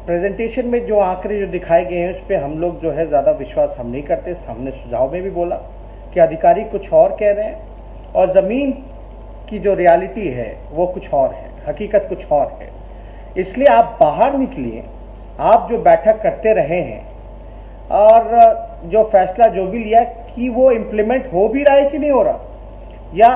Presentation में जो आंकड़े जो दिखाए गए हैं उस पर हम लोग जो है ज़्यादा विश्वास हम नहीं करते। हमने सुझाव में भी बोला कि अधिकारी कुछ और कह रहे हैं और ज़मीन की जो रियलिटी है वो कुछ और है, हकीकत कुछ और है। इसलिए आप बाहर निकलिए, आप जो बैठक करते रहे हैं और जो फैसला जो भी लिया कि वो इम्प्लीमेंट हो भी रहा है कि नहीं हो रहा, या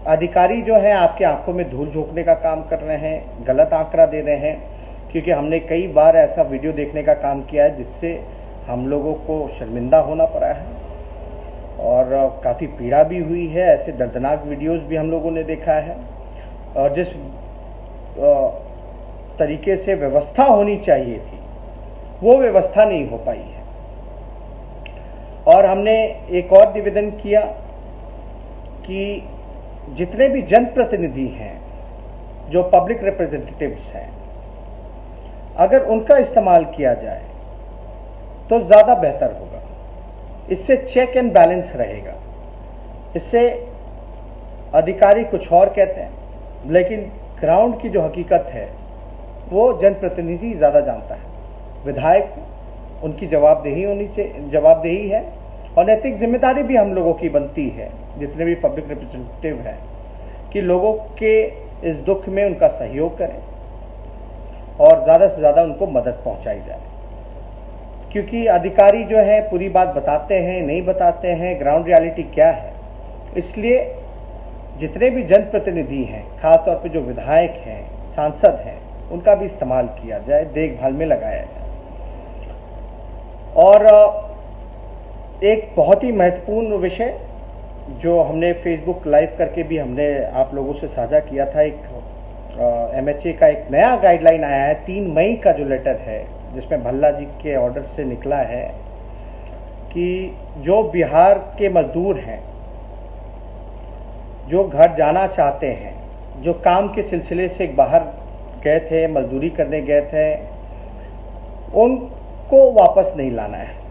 अधिकारी जो है आपके आंखों में धूल झोंकने का काम कर रहे हैं, गलत आंकड़ा दे रहे हैं। क्योंकि हमने कई बार ऐसा वीडियो देखने का काम किया है जिससे हम लोगों को शर्मिंदा होना पड़ा है और काफ़ी पीड़ा भी हुई है। ऐसे दर्दनाक वीडियोस भी हम लोगों ने देखा है और जिस तरीके से व्यवस्था होनी चाहिए थी वो व्यवस्था नहीं हो पाई है। और हमने एक और निवेदन किया कि जितने भी जनप्रतिनिधि हैं, जो पब्लिक रिप्रेजेंटेटिव्स हैं, अगर उनका इस्तेमाल किया जाए तो ज़्यादा बेहतर होगा। इससे चेक एंड बैलेंस रहेगा। इससे अधिकारी कुछ और कहते हैं लेकिन ग्राउंड की जो हकीकत है वो जनप्रतिनिधि ज़्यादा जानता है। विधायक उनकी जवाबदेही है और नैतिक जिम्मेदारी भी हम लोगों की बनती है, जितने भी पब्लिक रिप्रेजेंटेटिव हैं, कि लोगों के इस दुख में उनका सहयोग करें और ज़्यादा से ज़्यादा उनको मदद पहुंचाई जाए। क्योंकि अधिकारी जो है पूरी बात बताते हैं, नहीं बताते हैं ग्राउंड रियलिटी क्या है। इसलिए जितने भी जनप्रतिनिधि हैं, खासतौर पे जो विधायक हैं, सांसद हैं, उनका भी इस्तेमाल किया जाए, देखभाल में लगाया जाए। और एक बहुत ही महत्वपूर्ण विषय जो हमने फेसबुक लाइव करके भी हमने आप लोगों से साझा किया था, एक MHA का एक नया गाइडलाइन आया है 3 मई का जो लेटर है, जिसमें भल्ला जी के ऑर्डर से निकला है कि जो बिहार के मजदूर हैं, जो घर जाना चाहते हैं, जो काम के सिलसिले से बाहर गए थे, मजदूरी करने गए थे, उनको वापस नहीं लाना है।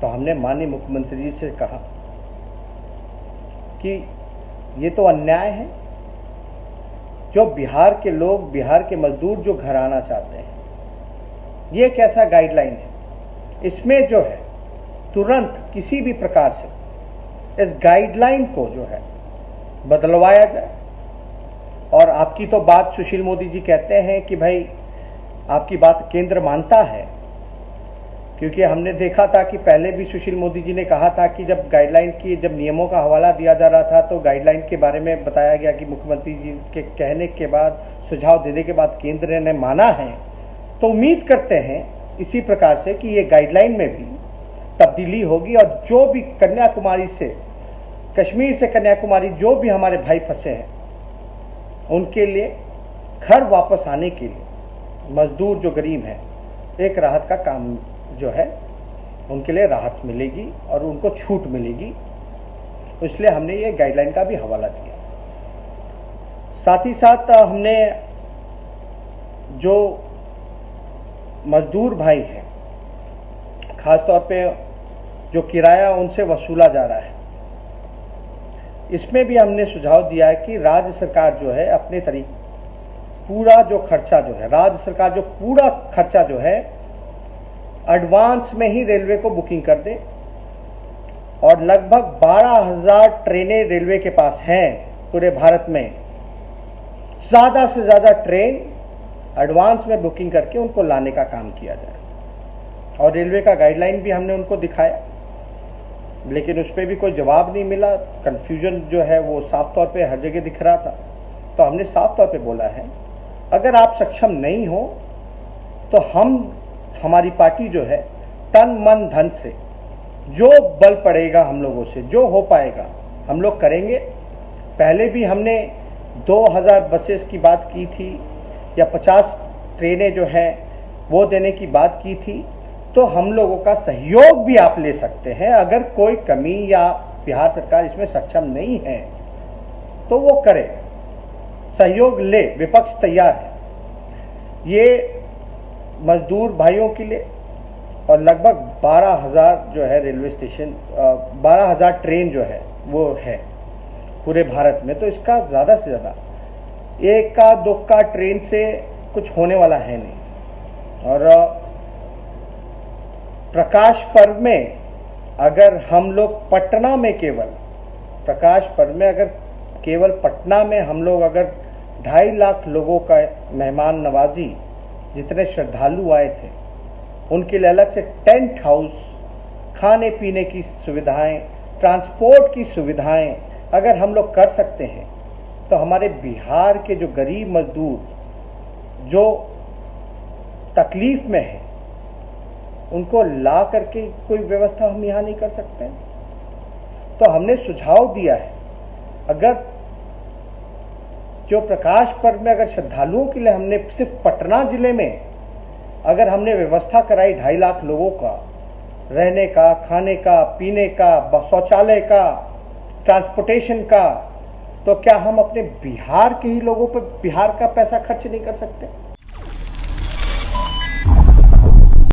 तो हमने माननीय मुख्यमंत्री जी से कहा कि ये तो अन्याय है। जो बिहार के लोग, बिहार के मजदूर जो घर आना चाहते हैं, ये कैसा गाइडलाइन है? इसमें जो है तुरंत किसी भी प्रकार से इस गाइडलाइन को जो है बदलवाया जाए। और आपकी तो बात सुशील मोदी जी कहते हैं कि भाई आपकी बात केंद्र मानता है, क्योंकि हमने देखा था कि पहले भी सुशील मोदी जी ने कहा था कि जब गाइडलाइन की, जब नियमों का हवाला दिया जा रहा था तो गाइडलाइन के बारे में बताया गया कि मुख्यमंत्री जी के कहने के बाद, सुझाव देने के बाद केंद्र ने माना है। तो उम्मीद करते हैं इसी प्रकार से कि ये गाइडलाइन में भी तब्दीली होगी और जो भी कन्याकुमारी से, कश्मीर से कन्याकुमारी जो भी हमारे भाई फंसे हैं, उनके लिए घर वापस आने के लिए, मजदूर जो गरीब हैं, एक राहत का काम जो है उनके लिए राहत मिलेगी और उनको छूट मिलेगी। इसलिए हमने ये गाइडलाइन का भी हवाला दिया। साथ ही साथ हमने जो मजदूर भाई हैं, खासतौर पे जो किराया उनसे वसूला जा रहा है, इसमें भी हमने सुझाव दिया है कि राज्य सरकार जो है अपने तरीके पूरा जो खर्चा जो है, राज्य सरकार जो पूरा खर्चा जो है एडवांस में ही रेलवे को बुकिंग कर दे। और लगभग 12,000 ट्रेनें रेलवे के पास हैं पूरे भारत में। ज़्यादा से ज़्यादा ट्रेन एडवांस में बुकिंग करके उनको लाने का काम किया जाए। और रेलवे का गाइडलाइन भी हमने उनको दिखाया, लेकिन उस पर भी कोई जवाब नहीं मिला। कन्फ्यूजन जो है वो साफ तौर पे हर जगह दिख रहा था। तो हमने साफ तौर पे बोला है, अगर आप सक्षम नहीं हो तो हमारी पार्टी जो है तन मन धन से जो बल पड़ेगा हम लोगों से, जो हो पाएगा हम लोग करेंगे। पहले भी हमने 2000 बसेस की बात की थी या 50 ट्रेनें जो हैं वो देने की बात की थी। तो हम लोगों का सहयोग भी आप ले सकते हैं। अगर कोई कमी या बिहार सरकार इसमें सक्षम नहीं है तो वो करे, सहयोग ले, विपक्ष तैयार है। ये मजदूर भाइयों के लिए और लगभग 12,000 जो है रेलवे स्टेशन, 12,000 ट्रेन जो है वो है पूरे भारत में। तो इसका ज़्यादा से ज़्यादा एक का दो का ट्रेन से कुछ होने वाला है नहीं। और प्रकाश पर्व में अगर हम लोग पटना में प्रकाश पर्व में अगर केवल पटना में हम लोग अगर 2.5 लाख लोगों का मेहमान नवाजी, जितने श्रद्धालु आए थे उनके लिए अलग से टेंट हाउस, खाने पीने की सुविधाएं, ट्रांसपोर्ट की सुविधाएं अगर हम लोग कर सकते हैं तो हमारे बिहार के जो गरीब मजदूर जो तकलीफ में है उनको ला करके कोई व्यवस्था हम यहां नहीं कर सकते। तो हमने सुझाव दिया है, अगर जो प्रकाश पर्व में अगर श्रद्धालुओं के लिए हमने सिर्फ पटना जिले में अगर हमने व्यवस्था कराई 2.5 लाख लोगों का रहने का, खाने का, पीने का, शौचालय का, ट्रांसपोर्टेशन का, तो क्या हम अपने बिहार के ही लोगों पर बिहार का पैसा खर्च नहीं कर सकते?